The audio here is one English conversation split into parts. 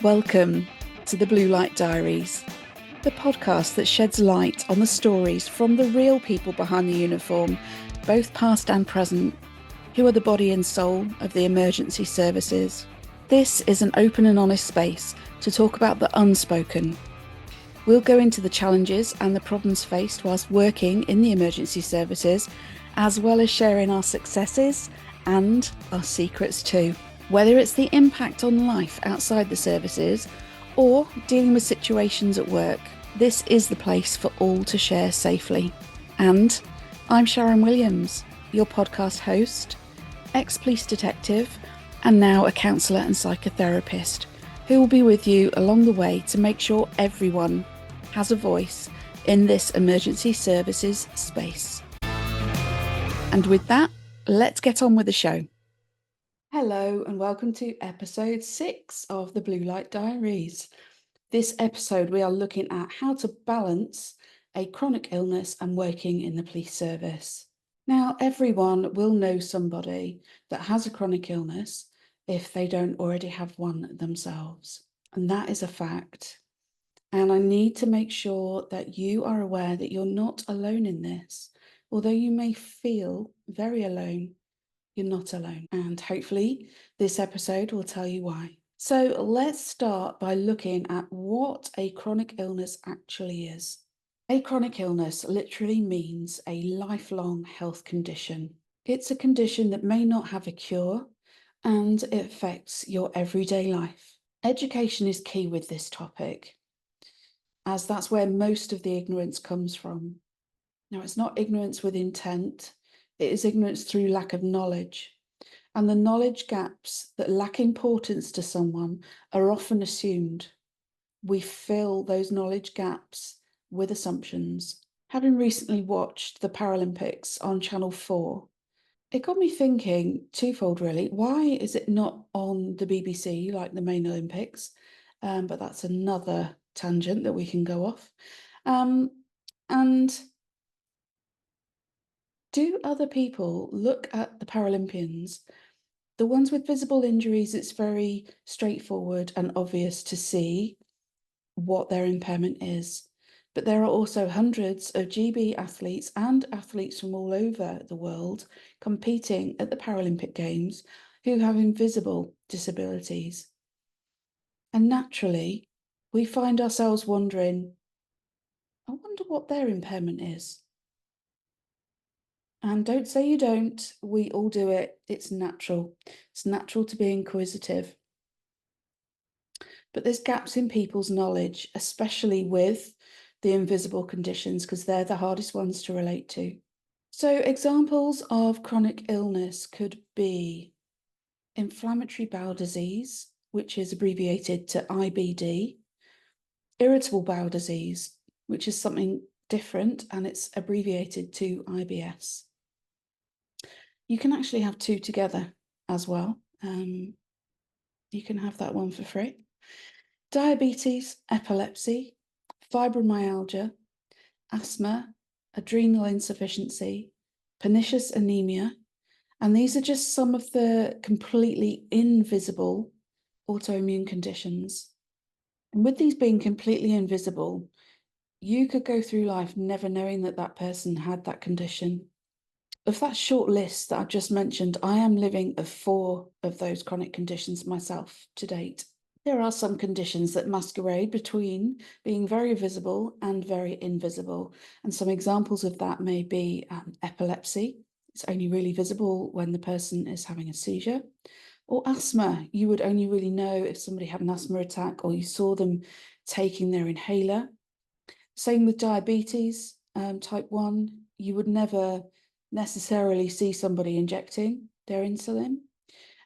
Welcome to the Blue Light Diaries, the podcast that sheds light on the stories from the real people behind the uniform, both past and present, who are the body and soul of the emergency services. This is an open and honest space to talk about the unspoken. We'll go into the challenges and the problems faced whilst working in the emergency services, as well as sharing our successes and our secrets too. Whether it's the impact on life outside the services or dealing with situations at work, this is the place for all to share safely. And I'm Sharon Williams, your podcast host, ex-police detective, and now a counsellor and psychotherapist, who will be with you along the way to make sure everyone has a voice in this emergency services space. And with that, let's get on with the show. Hello and welcome to episode 6 of the Blue Light Diaries. This episode we are looking at how to balance a chronic illness and working in the police service. Now, everyone will know somebody that has a chronic illness if they don't already have one themselves. And that is a fact. And I need to make sure that you are aware that you're not alone in this. Although you may feel very alone, you're not alone. And hopefully this episode will tell you why. So let's start by looking at what a chronic illness actually is. A chronic illness literally means a lifelong health condition. It's a condition that may not have a cure and it affects your everyday life. Education is key with this topic, as that's where most of the ignorance comes from. Now, it's not ignorance with intent. It is ignorance through lack of knowledge. And the knowledge gaps that lack importance to someone are often assumed. We fill those knowledge gaps with assumptions. Having recently watched the Paralympics on Channel 4, it got me thinking twofold really. Why is it not on the BBC like the main Olympics? But that's another tangent that we can go off. And do other people look at the Paralympians? The ones with visible injuries, it's very straightforward and obvious to see what their impairment is. But there are also hundreds of GB athletes and athletes from all over the world competing at the Paralympic Games who have invisible disabilities. And naturally, we find ourselves wondering, I wonder what their impairment is. And don't say you don't, we all do it. It's natural. It's natural to be inquisitive. But there's gaps in people's knowledge, especially with the invisible conditions, because they're the hardest ones to relate to. So examples of chronic illness could be inflammatory bowel disease, which is abbreviated to IBD, irritable bowel disease, which is something different and it's abbreviated to IBS. You can actually have two together as well. You can have that one for free. Diabetes, epilepsy, fibromyalgia, asthma, adrenal insufficiency, pernicious anemia, and these are just some of the completely invisible autoimmune conditions. And with these being completely invisible, you could go through life never knowing that that person had that condition. Of that short list that I've just mentioned, I am living of 4 of those chronic conditions myself to date. There are some conditions that masquerade between being very visible and very invisible. And some examples of that may be epilepsy. It's only really visible when the person is having a seizure. Or asthma. You would only really know if somebody had an asthma attack or you saw them taking their inhaler. Same with diabetes, type 1. You would never necessarily see somebody injecting their insulin.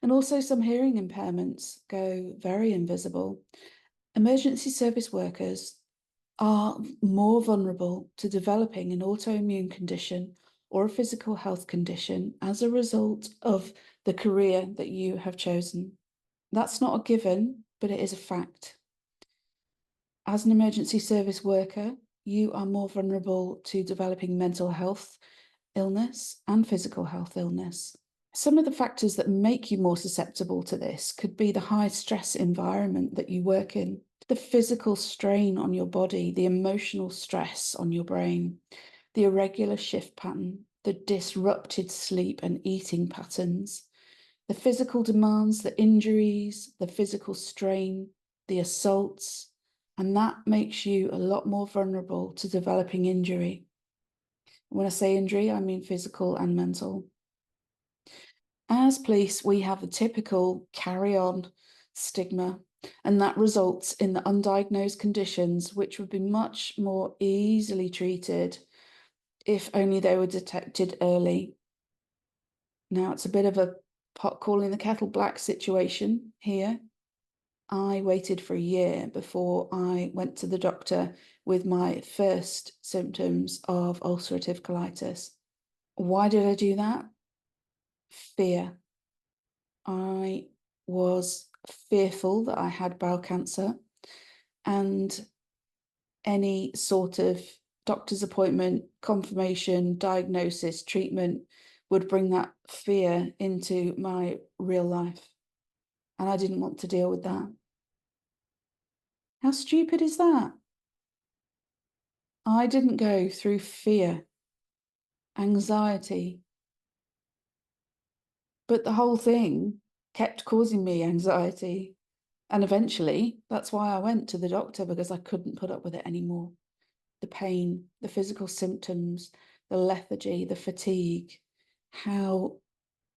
And also some hearing impairments go very invisible. Emergency service workers are more vulnerable to developing an autoimmune condition or a physical health condition as a result of the career that you have chosen. That's not a given, but it is a fact. As an emergency service worker, you are more vulnerable to developing mental health illness and physical health illness. Some of the factors that make you more susceptible to this could be the high stress environment that you work in, the physical strain on your body, the emotional stress on your brain, the irregular shift pattern, the disrupted sleep and eating patterns, the physical demands, the injuries, the physical strain, the assaults, and that makes you a lot more vulnerable to developing injury. When I say injury, I mean physical and mental. As police, we have the typical carry-on stigma, and that results in the undiagnosed conditions, which would be much more easily treated if only they were detected early. Now, it's a bit of a pot calling the kettle black situation here. I waited for a year before I went to the doctor with my first symptoms of ulcerative colitis. Why did I do that? Fear. I was fearful that I had bowel cancer, and any sort of doctor's appointment, confirmation, diagnosis, treatment would bring that fear into my real life. And I didn't want to deal with that. How stupid is that? I didn't go through fear, anxiety, but the whole thing kept causing me anxiety. And eventually, that's why I went to the doctor, because I couldn't put up with it anymore. The pain, the physical symptoms, the lethargy, the fatigue, how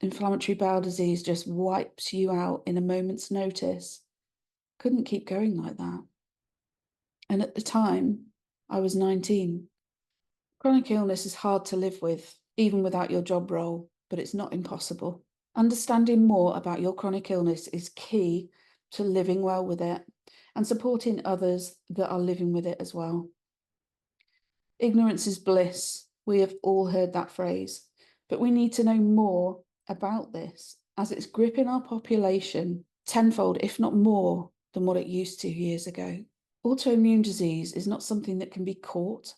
inflammatory bowel disease just wipes you out in a moment's notice. Couldn't keep going like that. And at the time, I was 19. Chronic illness is hard to live with, even without your job role, but it's not impossible. Understanding more about your chronic illness is key to living well with it and supporting others that are living with it as well. Ignorance is bliss. We have all heard that phrase, but we need to know more about this as it's gripping our population tenfold, if not more, than what it used to years ago. Autoimmune disease is not something that can be caught.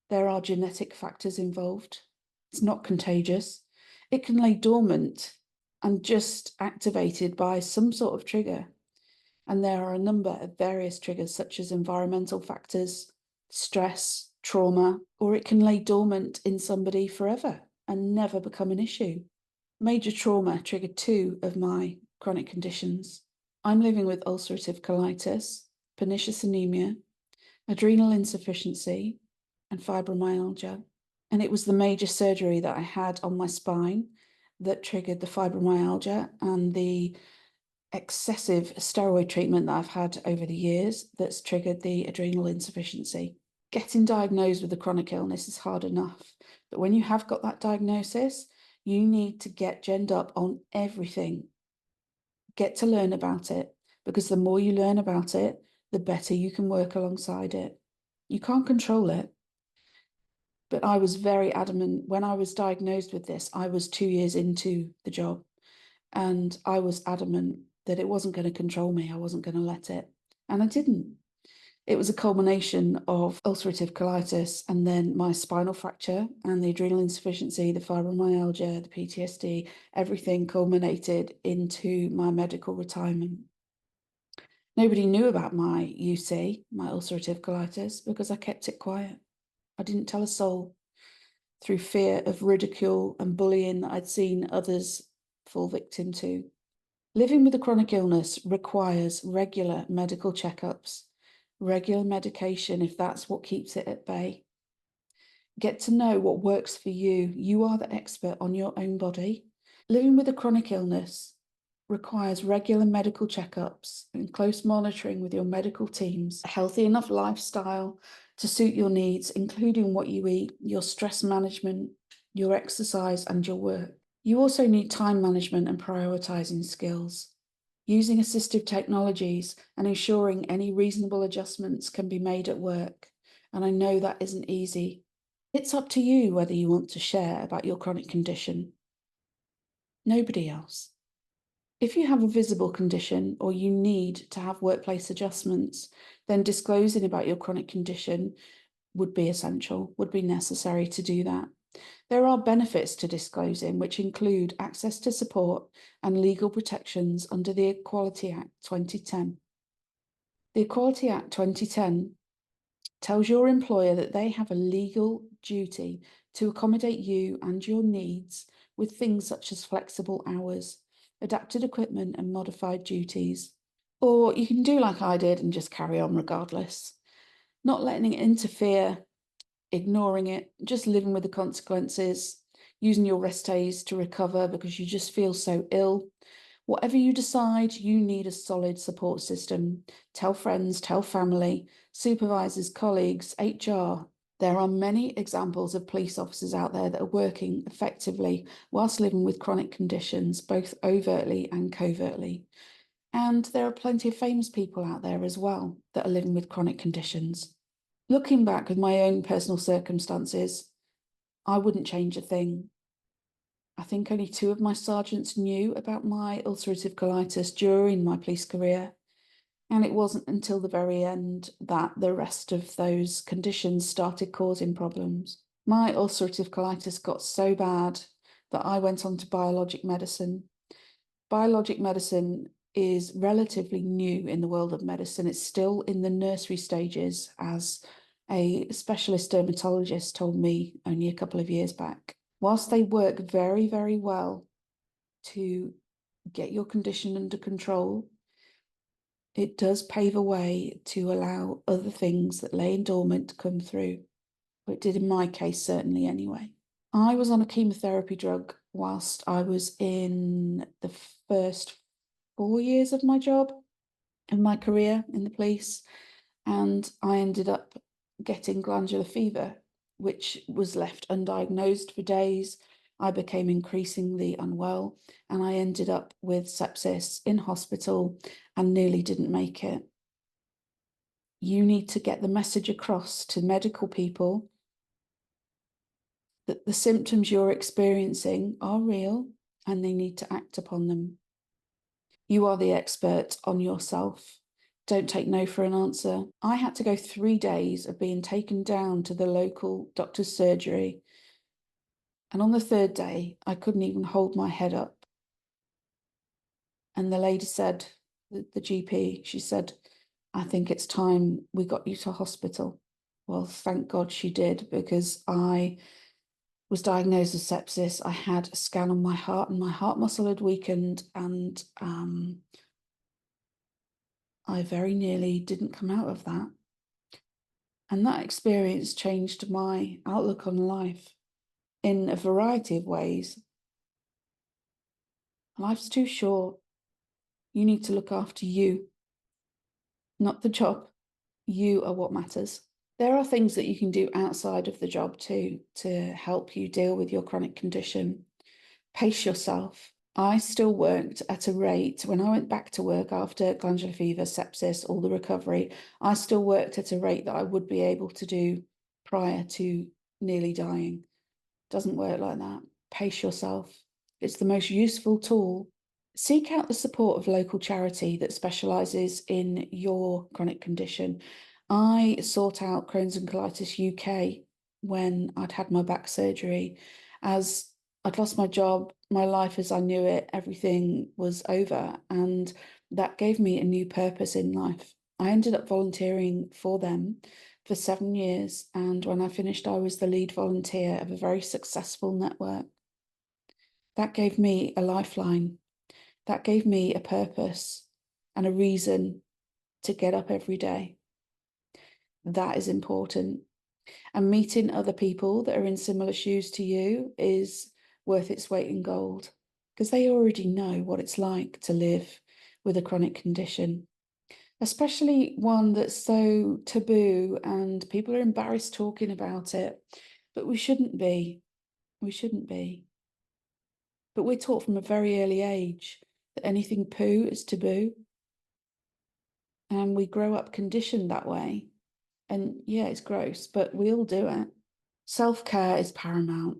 There are genetic factors involved. It's not contagious. It can lay dormant and just activated by some sort of trigger. And there are a number of various triggers, such as environmental factors, stress, trauma, or it can lay dormant in somebody forever and never become an issue. Major trauma triggered 2 of my chronic conditions. I'm living with ulcerative colitis, pernicious anemia, adrenal insufficiency, and fibromyalgia. And it was the major surgery that I had on my spine that triggered the fibromyalgia, and the excessive steroid treatment that I've had over the years that's triggered the adrenal insufficiency. Getting diagnosed with a chronic illness is hard enough, but when you have got that diagnosis, you need to get genned up on everything. Get to learn about it, because the more you learn about it, the better you can work alongside it. You can't control it. But I was very adamant when I was diagnosed with this. I was 2 years into the job, and I was adamant that it wasn't going to control me. I wasn't going to let it. And I didn't. It was a culmination of ulcerative colitis and then my spinal fracture and the adrenal insufficiency, the fibromyalgia, the PTSD, everything culminated into my medical retirement. Nobody knew about my UC, my ulcerative colitis, because I kept it quiet. I didn't tell a soul, through fear of ridicule and bullying that I'd seen others fall victim to. Living with a chronic illness requires regular medical checkups, regular medication if that's what keeps it at bay. Get to know what works for you. You are the expert on your own body. Living with a chronic illness requires regular medical checkups and close monitoring with your medical teams, a healthy enough lifestyle to suit your needs, including what you eat, your stress management, your exercise, and your work. You also need time management and prioritizing skills, using assistive technologies and ensuring any reasonable adjustments can be made at work. And I know that isn't easy. It's up to you whether you want to share about your chronic condition. Nobody else. If you have a visible condition or you need to have workplace adjustments, then disclosing about your chronic condition would be essential, would be necessary to do that. There are benefits to disclosing, which include access to support and legal protections under the Equality Act 2010. The Equality Act 2010 tells your employer that they have a legal duty to accommodate you and your needs with things such as flexible hours, adapted equipment, and modified duties. Or you can do like I did and just carry on regardless, not letting it interfere, ignoring it, just living with the consequences, using your rest days to recover because you just feel so ill. Whatever you decide, you need a solid support system. Tell friends, tell family, supervisors, colleagues, HR. There are many examples of police officers out there that are working effectively whilst living with chronic conditions, both overtly and covertly. And there are plenty of famous people out there as well that are living with chronic conditions. Looking back with my own personal circumstances, I wouldn't change a thing. I think only 2 of my sergeants knew about my ulcerative colitis during my police career, and it wasn't until the very end that the rest of those conditions started causing problems. My ulcerative colitis got so bad that I went on to biologic medicine. Biologic medicine is relatively new in the world of medicine. It's still in the nursery stages, as a specialist dermatologist told me only a couple of years back. Whilst they work very, very well to get your condition under control, it does pave a way to allow other things that lay dormant to come through. It did in my case, certainly anyway. I was on a chemotherapy drug whilst I was in the first 4 years of my job, of my career in the police, and I ended up getting glandular fever, which was left undiagnosed for days. I became increasingly unwell, and I ended up with sepsis in hospital and nearly didn't make it. You need to get the message across to medical people that the symptoms you're experiencing are real and they need to act upon them. You are the expert on yourself. Don't take no for an answer. I had to go 3 days of being taken down to the local doctor's surgery. And on the 3rd day, I couldn't even hold my head up. And the lady said, the GP, she said, "I think it's time we got you to hospital." Well, thank God she did, because I was diagnosed with sepsis. I had a scan on my heart and my heart muscle had weakened, and I very nearly didn't come out of that. And that experience changed my outlook on life in a variety of ways. Life's too short. You need to look after you, not the job. You are what matters. There are things that you can do outside of the job too to help you deal with your chronic condition. Pace yourself. I still worked at a rate, when I went back to work after glandular fever, sepsis, all the recovery, I still worked at a rate that I would be able to do prior to nearly dying. Doesn't work like that. Pace yourself. It's the most useful tool. Seek out the support of local charity that specialises in your chronic condition. I sought out Crohn's and Colitis UK when I'd had my back surgery, as I'd lost my job, my life as I knew it, everything was over, and that gave me a new purpose in life. I ended up volunteering for them for 7 years, and when I finished, I was the lead volunteer of a very successful network. That gave me a lifeline. That gave me a purpose and a reason to get up every day. That is important. And meeting other people that are in similar shoes to you is worth its weight in gold, because they already know what it's like to live with a chronic condition, especially one that's so taboo and people are embarrassed talking about it. But we shouldn't be. We shouldn't be. But we're taught from a very early age that anything poo is taboo. And we grow up conditioned that way. And yeah, it's gross, but we all do it. Self-care is paramount.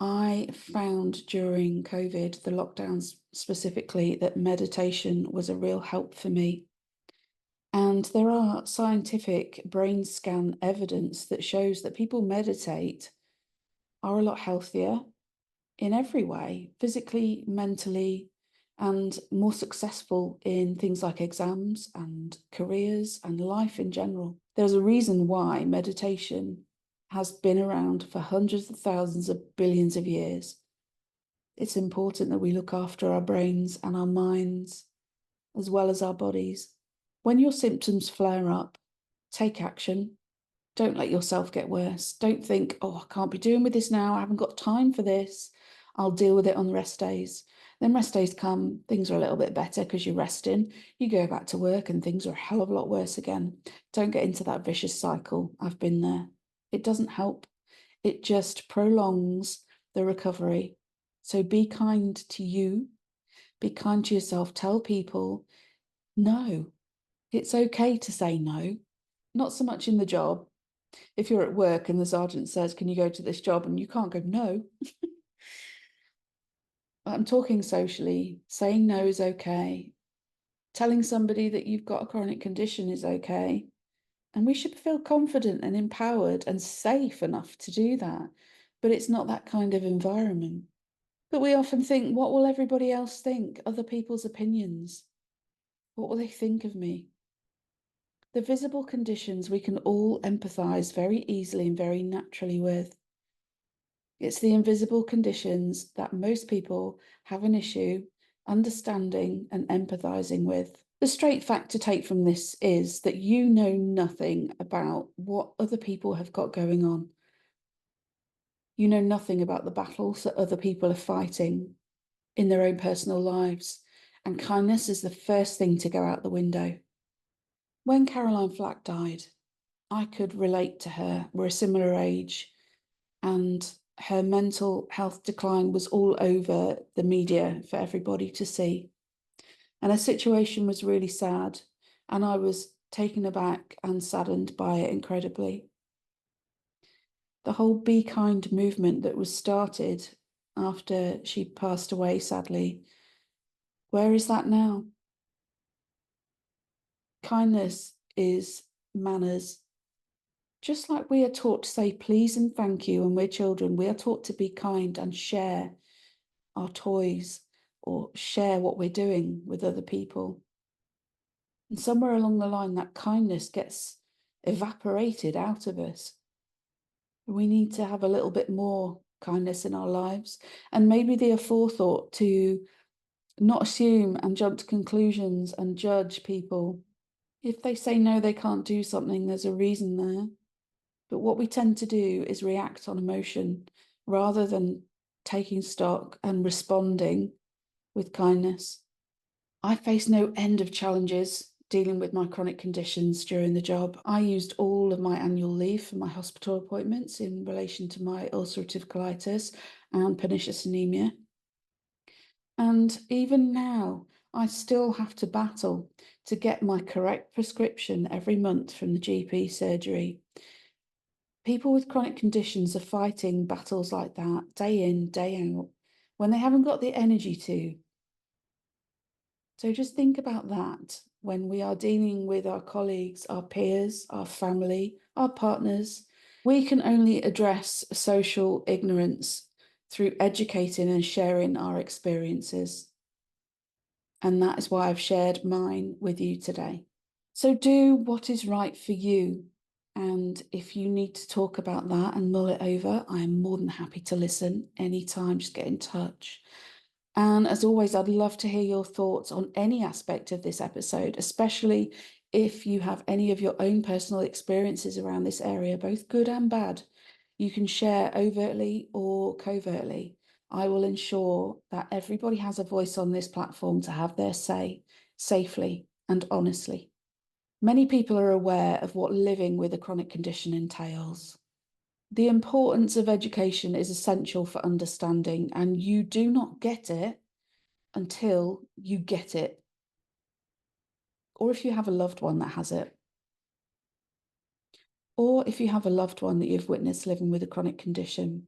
I found during COVID, the lockdowns specifically, that meditation was a real help for me. And there are scientific brain scan evidence that shows that people meditate are a lot healthier in every way, physically, mentally, and more successful in things like exams and careers and life in general. There's a reason why meditation has been around for hundreds of thousands of billions of years. It's important that we look after our brains and our minds, as well as our bodies. When your symptoms flare up, take action. Don't let yourself get worse. Don't think, oh, I can't be doing with this now. I haven't got time for this. I'll deal with it on the rest days. Then rest days come, things are a little bit better because you're resting. You go back to work and things are a hell of a lot worse again. Don't get into that vicious cycle. I've been there. It doesn't help. It just prolongs the recovery. So be kind to you. Be kind to yourself. Tell people, no, it's okay to say no. Not so much in the job. If you're at work and the sergeant says, can you go to this job? And you can't go, no. I'm talking socially. Saying no is okay. Telling somebody that you've got a chronic condition is okay. And we should feel confident and empowered and safe enough to do that. But it's not that kind of environment. But we often think, what will everybody else think? Other people's opinions. What will they think of me? The visible conditions we can all empathise very easily and very naturally with. It's the invisible conditions that most people have an issue understanding and empathising with. The straight fact to take from this is that you know nothing about what other people have got going on. You know nothing about the battles that other people are fighting in their own personal lives, and kindness is the first thing to go out the window. When Caroline Flack died, I could relate to her. We're a similar age, and her mental health decline was all over the media for everybody to see. And her situation was really sad, and I was taken aback and saddened by it incredibly. The whole Be Kind movement that was started after she passed away, sadly, where is that now? Kindness is manners. Just like we are taught to say please and thank you when we're children, we are taught to be kind and share our toys or share what we're doing with other people. And somewhere along the line, that kindness gets evaporated out of us. We need to have a little bit more kindness in our lives, and maybe the forethought to not assume and jump to conclusions and judge people. If they say no, they can't do something, there's a reason there. But what we tend to do is react on emotion rather than taking stock and responding with kindness. I faced no end of challenges dealing with my chronic conditions during the job. I used all of my annual leave for my hospital appointments in relation to my ulcerative colitis and pernicious anemia. And even now, I still have to battle to get my correct prescription every month from the GP surgery. People with chronic conditions are fighting battles like that day in, day out, when they haven't got the energy to. So just think about that when we are dealing with our colleagues, our peers, our family, our partners. We can only address social ignorance through educating and sharing our experiences. And that is why I've shared mine with you today. So do what is right for you. And if you need to talk about that and mull it over, I am more than happy to listen anytime. Just get in touch. And as always, I'd love to hear your thoughts on any aspect of this episode, especially if you have any of your own personal experiences around this area, both good and bad. You can share overtly or covertly. I will ensure that everybody has a voice on this platform to have their say safely and honestly. Many people are aware of what living with a chronic condition entails. The importance of education is essential for understanding, and you do not get it until you get it. Or if you have a loved one that has it. Or if you have a loved one that you've witnessed living with a chronic condition.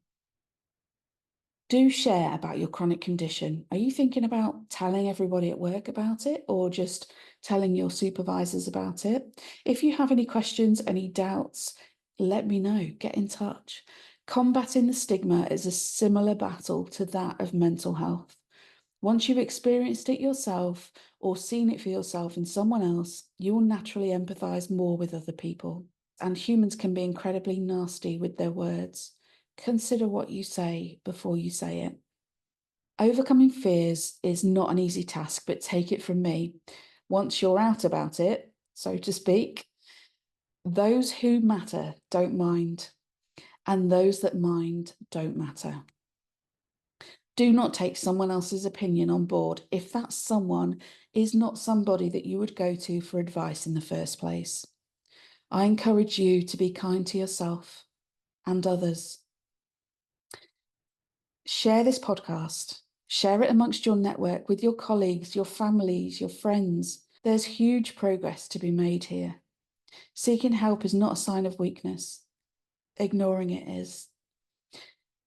Do share about your chronic condition. Are you thinking about telling everybody at work about it or just telling your supervisors about it? If you have any questions, any doubts, let me know. Get in touch. Combating the stigma is a similar battle to that of mental health. Once you've experienced it yourself or seen it for yourself in someone else, you will naturally empathise more with other people. And humans can be incredibly nasty with their words. Consider what you say before you say it. Overcoming fears is not an easy task, but take it from me. Once you're out about it, so to speak, those who matter don't mind, and those that mind don't matter. Do not take someone else's opinion on board if that someone is not somebody that you would go to for advice in the first place. I encourage you to be kind to yourself and others. Share this podcast. Share it amongst your network with your colleagues, your families, your friends. There's huge progress to be made here. Seeking help is not a sign of weakness. Ignoring it is.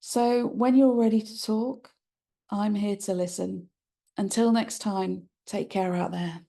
So when you're ready to talk, I'm here to listen. Until next time, take care out there.